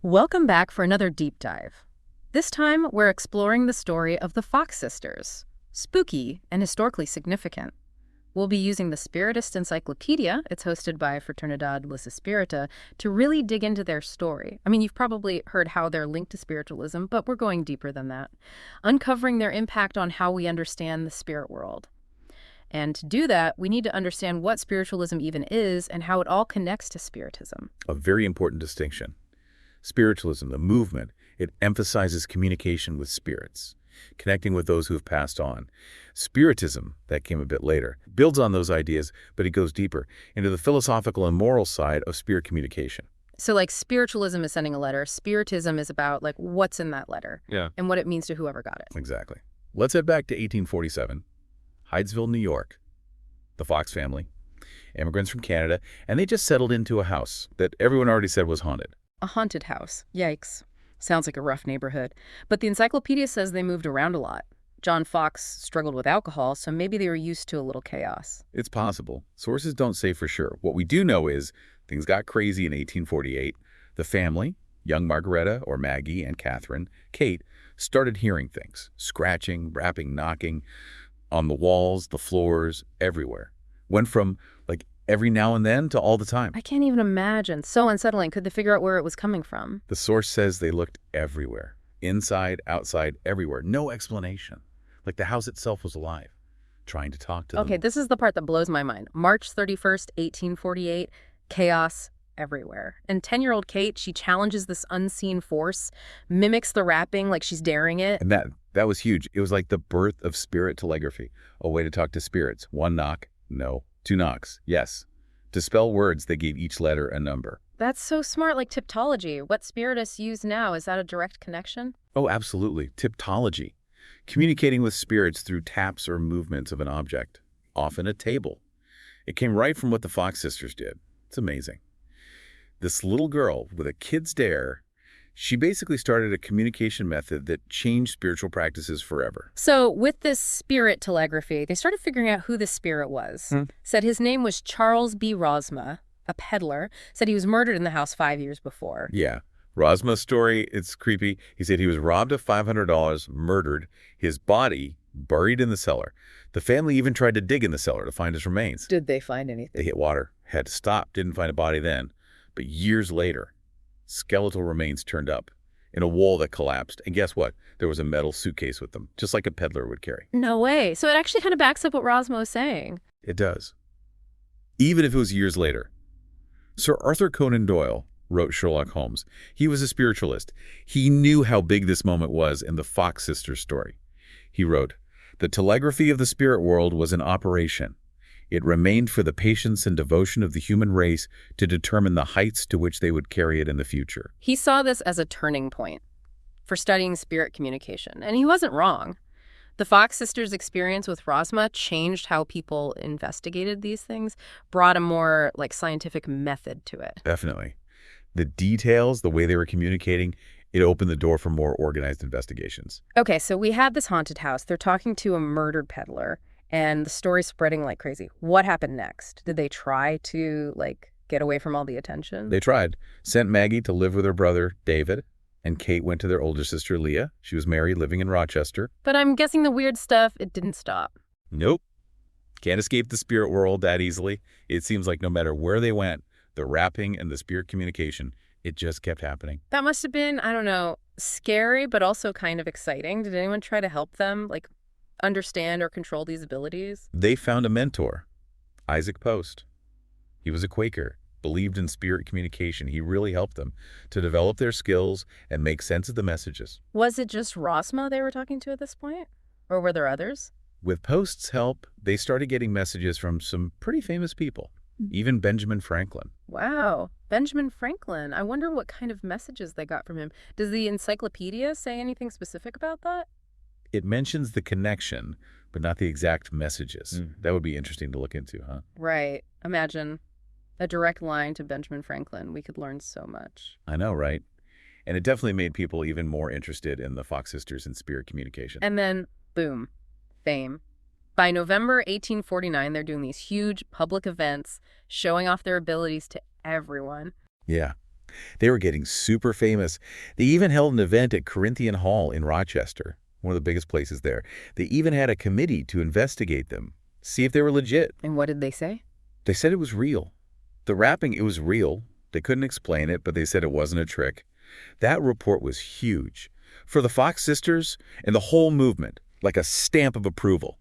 Welcome back for another deep dive. This time, we're exploring the story of the Fox sisters, spooky and historically significant. We'll be using the Spiritist Encyclopedia, it's hosted by Fraternidad Lissa Spirita, to really dig into their story. I mean, you've probably heard how they're linked to spiritualism, but we're going deeper than that, uncovering their impact on how we understand the spirit world. And to do that, we need to understand what spiritualism even is and how it all connects to Spiritism. A very important distinction. Spiritualism, the movement, it emphasizes communication with spirits, connecting with those who have passed on. Spiritism, that came a bit later, builds on those ideas, but it goes deeper into the philosophical and moral side of spirit communication. So like spiritualism is sending a letter, Spiritism is about like what's in that letter and what it means to whoever got it. Exactly. Let's head back to 1847, Hydesville, New York. The Fox family, immigrants from Canada, and they just settled into a house that everyone already said was haunted. A haunted house. Yikes. Sounds like a rough neighborhood. But the encyclopedia says they moved around a lot. John Fox struggled with alcohol, so maybe they were used to a little chaos. It's possible. Sources don't say for sure. What we do know is things got crazy in 1848. The family, young Margaret, or Maggie, and Catherine, Kate, started hearing things. Scratching, rapping, knocking on the walls, the floors, everywhere. Went from, like, every now and then to all the time. I can't even imagine. So unsettling. Could they figure out where it was coming from? The source says they looked everywhere. Inside, outside, everywhere. No explanation. Like the house itself was alive, trying to talk to them. Okay, this is the part that blows my mind. March 31st, 1848, chaos everywhere. And 10-year-old Kate, she challenges this unseen force, mimics the rapping like she's daring it. And that was huge. It was like the birth of spirit telegraphy, a way to talk to spirits. One knock, no. Two knocks, yes. To spell words, they gave each letter a number. That's so smart, like tiptology. What spiritists use now, is that a direct connection? Oh, absolutely. Tiptology. Communicating with spirits through taps or movements of an object, often a table. It came right from what the Fox sisters did. It's amazing. This little girl with a kid's dare, she basically started a communication method that changed spiritual practices forever. So with this spirit telegraphy, they started figuring out who this spirit was. Said his name was Charles B. Rosma, a peddler. Said he was murdered in the house 5 years before. Yeah. Rosma's story, it's creepy. He said he was robbed of $500, murdered, his body buried in the cellar. The family even tried to dig in the cellar to find his remains. Did they find anything? They hit water, had to stop, didn't find a body then. But years later, skeletal remains turned up in a wall that collapsed. And guess what? There was a metal suitcase with them, just like a peddler would carry. No way. So it actually kind of backs up what Rosmo was saying. It does. Even if it was years later. Sir Arthur Conan Doyle wrote Sherlock Holmes. He was a spiritualist. He knew how big this moment was in the Fox sisters' story. He wrote, "The telegraphy of the spirit world was in operation. It remained for the patience and devotion of the human race to determine the heights to which they would carry it in the future." He saw this as a turning point for studying spirit communication, and he wasn't wrong. The Fox sisters' experience with Rosma changed how people investigated these things, brought a more like scientific method to it. Definitely. The details, the way they were communicating, it opened the door for more organized investigations. Okay, so we had this haunted house. They're talking to a murdered peddler, and the story's spreading like crazy. What happened next? Did they try to, like, get away from all the attention? They tried. Sent Maggie to live with her brother, David, and Kate went to their older sister, Leah. She was married, living in Rochester. But I'm guessing the weird stuff, it didn't stop. Nope. Can't escape the spirit world that easily. It seems like no matter where they went, the rapping and the spirit communication, it just kept happening. That must have been, I don't know, scary, but also kind of exciting. Did anyone try to help them, like, understand or control these abilities? They found a mentor, Isaac Post. He was a Quaker, believed in spirit communication. He really helped them to develop their skills and make sense of the messages. Was it just Rosma they were talking to at this point? Or were there others? With Post's help, they started getting messages from some pretty famous people, even Benjamin Franklin. Wow, Benjamin Franklin. I wonder what kind of messages they got from him. Does the encyclopedia say anything specific about that? It mentions the connection, but not the exact messages. That would be interesting to look into, huh? Right. Imagine a direct line to Benjamin Franklin. We could learn so much. I know, right? And it definitely made people even more interested in the Fox sisters and spirit communication. And then, boom, fame. By November 1849, they're doing these huge public events, showing off their abilities to everyone. Yeah. They were getting super famous. They even held an event at Corinthian Hall in Rochester, one of the biggest places there. They even had a committee to investigate them, see if they were legit. And what did they say? They said it was real. The rapping, it was real. They couldn't explain it, but they said it wasn't a trick. That report was huge. For the Fox sisters and the whole movement, like a stamp of approval.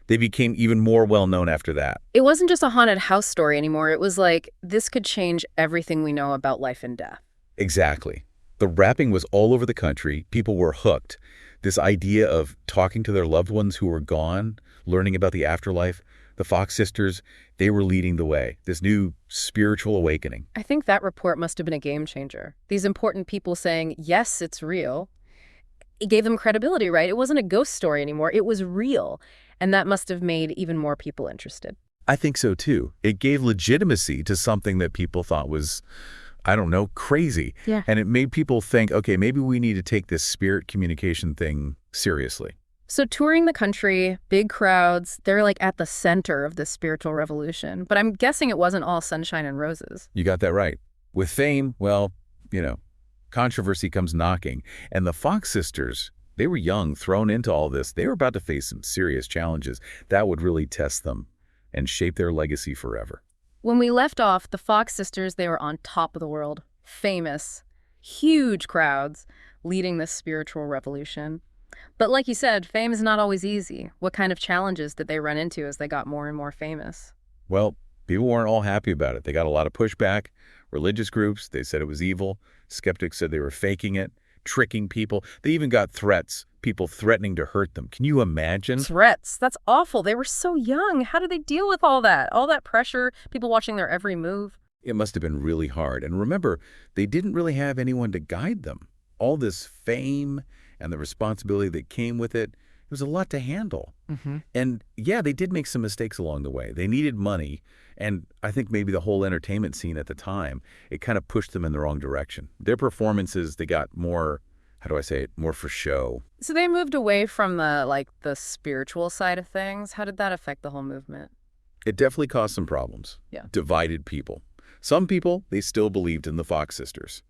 They became even more well-known after that. It wasn't just a haunted house story anymore. It was like, this could change everything we know about life and death. Exactly. The rapping was all over the country. People were hooked. This idea of talking to their loved ones who were gone, learning about the afterlife, the Fox sisters, they were leading the way. This new spiritual awakening. I think that report must have been a game changer. These important people saying, yes, it's real. It gave them credibility, right? It wasn't a ghost story anymore. It was real. And that must have made even more people interested. I think so, too. It gave legitimacy to something that people thought was, I don't know, crazy. Yeah. And it made people think, okay, maybe we need to take this spirit communication thing seriously. So touring the country, big crowds, they're like at the center of this spiritual revolution. But I'm guessing it wasn't all sunshine and roses. You got that right. With fame, well, controversy comes knocking. And the Fox sisters, they were young, thrown into all this. They were about to face some serious challenges that would really test them and shape their legacy forever. When we left off, the Fox sisters, they were on top of the world, famous, huge crowds, leading this spiritual revolution. But like you said, fame is not always easy. What kind of challenges did they run into as they got more and more famous? Well, people weren't all happy about it. They got a lot of pushback. Religious groups, they said it was evil. Skeptics said they were faking it, tricking people. They even got threats, people threatening to hurt them. Can you imagine? Threats? That's awful. They were so young. How did they deal with all that? All that pressure, people watching their every move? It must have been really hard. And remember, they didn't really have anyone to guide them. All this fame and the responsibility that came with it, it was a lot to handle. And yeah, they did make some mistakes along the way. They needed money. And I think maybe the whole entertainment scene at the time, it kind of pushed them in the wrong direction. Their performances, they got more, how do I say it, more for show. So they moved away from the spiritual side of things. How did that affect the whole movement? It definitely caused some problems. Yeah. Divided people. Some people, they still believed in the Fox sisters.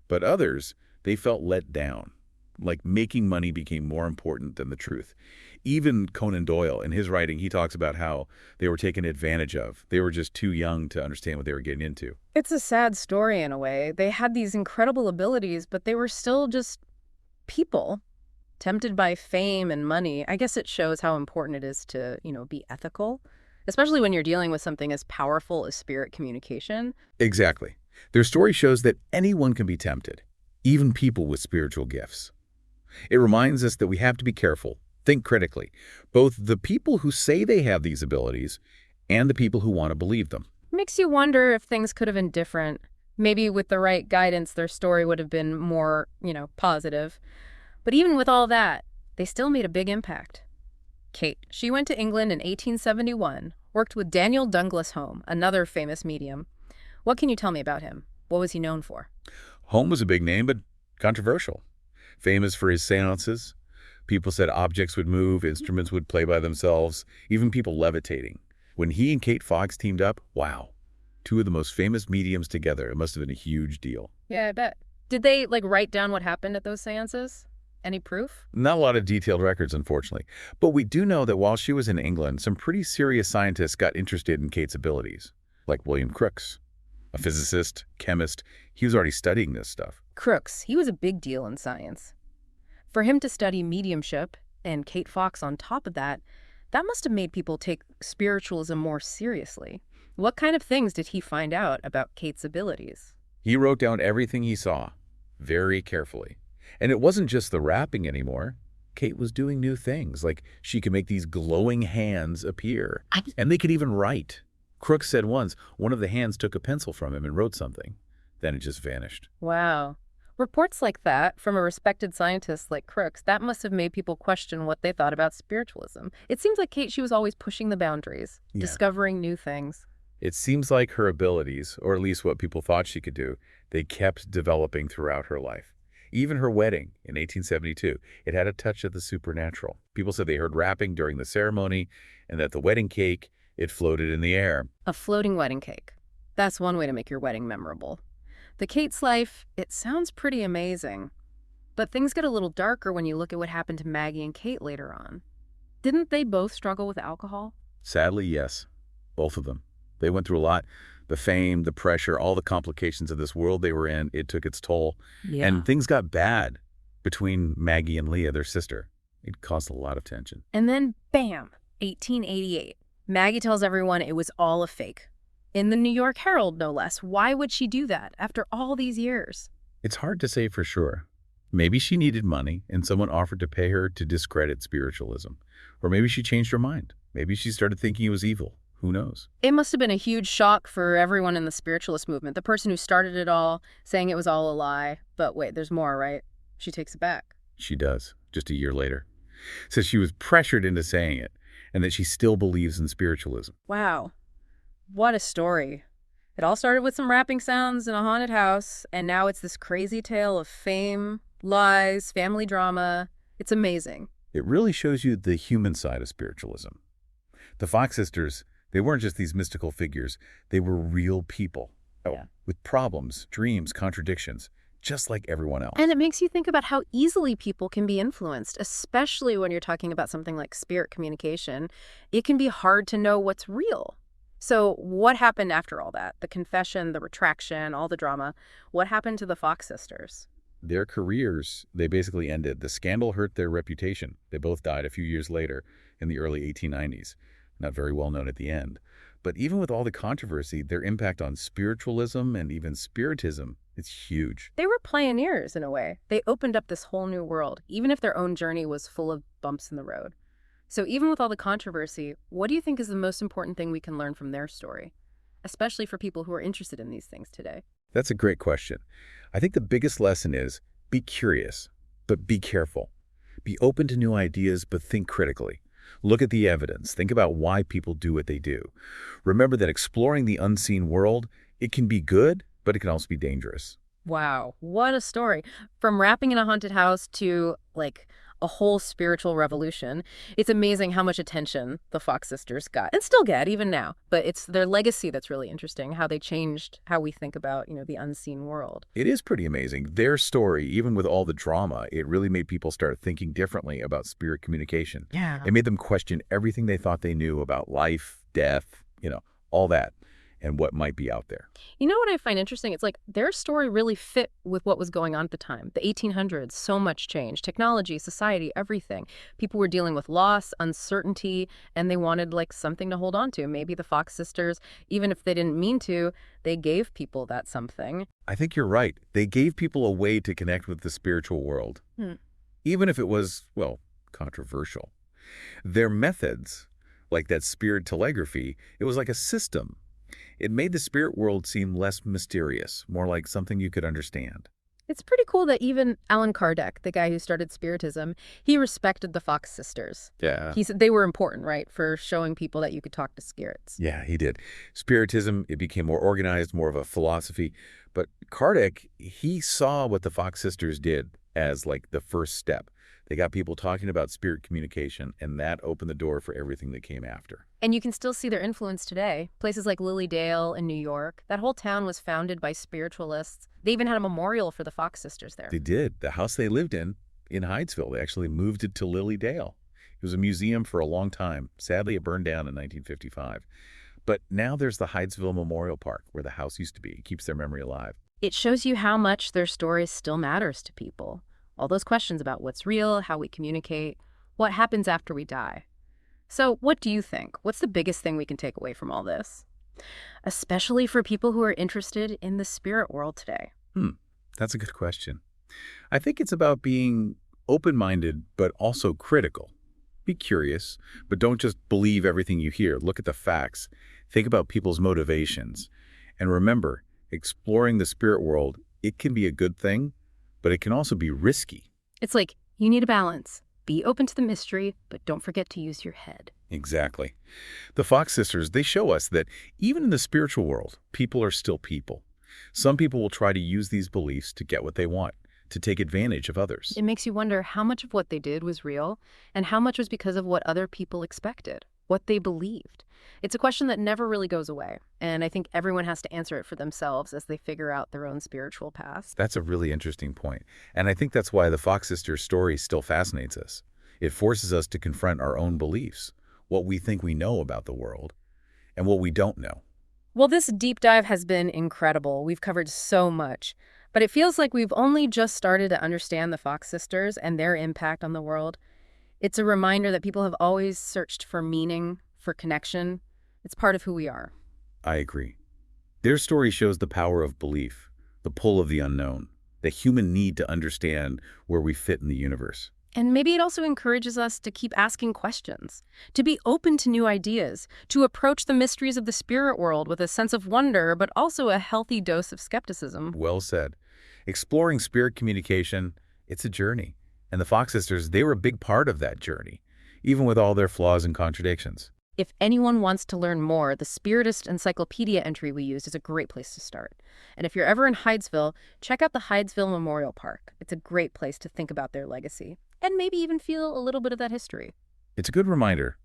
But others, they felt let down. Like making money became more important than the truth. Even Conan Doyle, in his writing, he talks about how they were taken advantage of. They were just too young to understand what they were getting into. It's a sad story in a way. They had these incredible abilities, but they were still just people, tempted by fame and money. I guess it shows how important it is to, be ethical, especially when you're dealing with something as powerful as spirit communication. Exactly. Their story shows that anyone can be tempted, even people with spiritual gifts. It reminds us that we have to be careful, think critically, both the people who say they have these abilities and the people who want to believe them. Makes you wonder if things could have been different. Maybe with the right guidance, their story would have been more, positive. But even with all that, they still made a big impact. Kate, she went to England in 1871, worked with Daniel Douglas Home, another famous medium. What can you tell me about him? What was he known for? Home was a big name, but controversial. Famous for his seances. People said objects would move, instruments would play by themselves, even people levitating. When he and Kate Fox teamed up, wow, two of the most famous mediums together. It must have been a huge deal. Yeah, I bet. Did they, write down what happened at those seances? Any proof? Not a lot of detailed records, unfortunately. But we do know that while she was in England, some pretty serious scientists got interested in Kate's abilities, like William Crookes, a physicist, chemist. He was already studying this stuff. Crookes, he was a big deal in science. For him to study mediumship, and Kate Fox on top of that, that must have made people take spiritualism more seriously. What kind of things did he find out about Kate's abilities? He wrote down everything he saw, very carefully. And it wasn't just the rapping anymore. Kate was doing new things, like she could make these glowing hands appear. And they could even write. Crookes said once, one of the hands took a pencil from him and wrote something. Then it just vanished. Wow. Reports like that from a respected scientist like Crookes, that must have made people question what they thought about spiritualism. It seems like Kate, she was always pushing the boundaries, discovering new things. It seems like her abilities, or at least what people thought she could do, they kept developing throughout her life. Even her wedding in 1872, it had a touch of the supernatural. People said they heard rapping during the ceremony and that the wedding cake, it floated in the air. A floating wedding cake. That's one way to make your wedding memorable. The Kate's life, it sounds pretty amazing. But things get a little darker when you look at what happened to Maggie and Kate later on. Didn't they both struggle with alcohol? Sadly, yes. Both of them. They went through a lot. The fame, the pressure, all the complications of this world they were in, it took its toll. Yeah. And things got bad between Maggie and Leah, their sister. It caused a lot of tension. And then, bam, 1888. Maggie tells everyone it was all a fake. In the New York Herald, no less. Why would she do that after all these years? It's hard to say for sure. Maybe she needed money and someone offered to pay her to discredit spiritualism. Or maybe she changed her mind. Maybe she started thinking it was evil. Who knows? It must have been a huge shock for everyone in the spiritualist movement. The person who started it all, saying it was all a lie. But wait, there's more, right? She takes it back. She does, just a year later. Says she was pressured into saying it and that she still believes in spiritualism. Wow. What a story. It all started with some rapping sounds in a haunted house, and now it's this crazy tale of fame, lies, family drama. It's amazing. It really shows you the human side of spiritualism. The Fox sisters, they weren't just these mystical figures. They were real people. Yeah. With problems, dreams, contradictions, just like everyone else. And it makes you think about how easily people can be influenced, especially when you're talking about something like spirit communication. It can be hard to know what's real. So what happened after all that? The confession, the retraction, all the drama. What happened to the Fox sisters? Their careers, they basically ended. The scandal hurt their reputation. They both died a few years later in the early 1890s. Not very well known at the end. But even with all the controversy, their impact on spiritualism and even spiritism is huge. They were pioneers in a way. They opened up this whole new world, even if their own journey was full of bumps in the road. So even with all the controversy, what do you think is the most important thing we can learn from their story, especially for people who are interested in these things today? That's a great question. I think the biggest lesson is be curious, but be careful. Be open to new ideas, but think critically. Look at the evidence. Think about why people do what they do. Remember that exploring the unseen world, it can be good, but it can also be dangerous. Wow, what a story. From rapping in a haunted house to, a whole spiritual revolution. It's amazing how much attention the Fox sisters got, and still get, even now. But it's their legacy that's really interesting, how they changed how we think about, the unseen world. It is pretty amazing. Their story, even with all the drama, it really made people start thinking differently about spirit communication. Yeah. It made them question everything they thought they knew about life, death, all that, and what might be out there. You know what I find interesting? It's like their story really fit with what was going on at the time. The 1800s, so much change. Technology, society, everything. People were dealing with loss, uncertainty, and they wanted something to hold on to. Maybe the Fox sisters, even if they didn't mean to, they gave people that something. I think you're right. They gave people a way to connect with the spiritual world, even if it was, controversial. Their methods, like that spirit telegraphy, it was like a system. It made the spirit world seem less mysterious, more like something you could understand. It's pretty cool that even Allan Kardec, the guy who started Spiritism, he respected the Fox sisters. Yeah. He said they were important, right, for showing people that you could talk to spirits. Yeah, he did. Spiritism, it became more organized, more of a philosophy. But Kardec, he saw what the Fox sisters did as the first step. They got people talking about spirit communication, and that opened the door for everything that came after. And you can still see their influence today. Places like Lilydale in New York, that whole town was founded by spiritualists. They even had a memorial for the Fox sisters there. They did. The house they lived in Hydesville, they actually moved it to Lilydale. It was a museum for a long time. Sadly, it burned down in 1955. But now there's the Hydesville Memorial Park, where the house used to be. It keeps their memory alive. It shows you how much their story still matters to people. All those questions about what's real, how we communicate, what happens after we die. So what do you think? What's the biggest thing we can take away from all this? Especially for people who are interested in the spirit world today. That's a good question. I think it's about being open-minded, but also critical. Be curious, but don't just believe everything you hear. Look at the facts. Think about people's motivations. And remember, exploring the spirit world, it can be a good thing, but it can also be risky. It's like you need a balance. Be open to the mystery, but don't forget to use your head. Exactly. The Fox sisters, they show us that even in the spiritual world, people are still people. Some people will try to use these beliefs to get what they want, to take advantage of others. It makes you wonder how much of what they did was real and how much was because of what other people expected. what they believed? It's a question that never really goes away, and I think everyone has to answer it for themselves as they figure out their own spiritual path. That's a really interesting point. And I think that's why the Fox sisters story still fascinates us. It forces us to confront our own beliefs, what we think we know about the world, and what we don't know. Well, this deep dive has been incredible. We've covered so much, but it feels like we've only just started to understand the Fox sisters and their impact on the world. It's a reminder that people have always searched for meaning, for connection. It's part of who we are. I agree. Their story shows the power of belief, the pull of the unknown, the human need to understand where we fit in the universe. And maybe it also encourages us to keep asking questions, to be open to new ideas, to approach the mysteries of the spirit world with a sense of wonder, but also a healthy dose of skepticism. Well said. Exploring spirit communication, it's a journey. And the Fox sisters, they were a big part of that journey, even with all their flaws and contradictions. If anyone wants to learn more, the Spiritist encyclopedia entry we used is a great place to start. And if you're ever in Hydesville, check out the Hydesville Memorial Park. It's a great place to think about their legacy, and maybe even feel a little bit of that history. It's a good reminder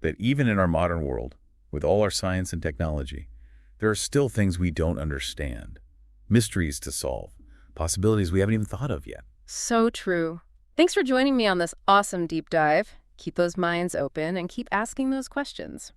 that even in our modern world, with all our science and technology, there are still things we don't understand, mysteries to solve, possibilities we haven't even thought of yet. So true. Thanks for joining me on this awesome deep dive. Keep those minds open and keep asking those questions.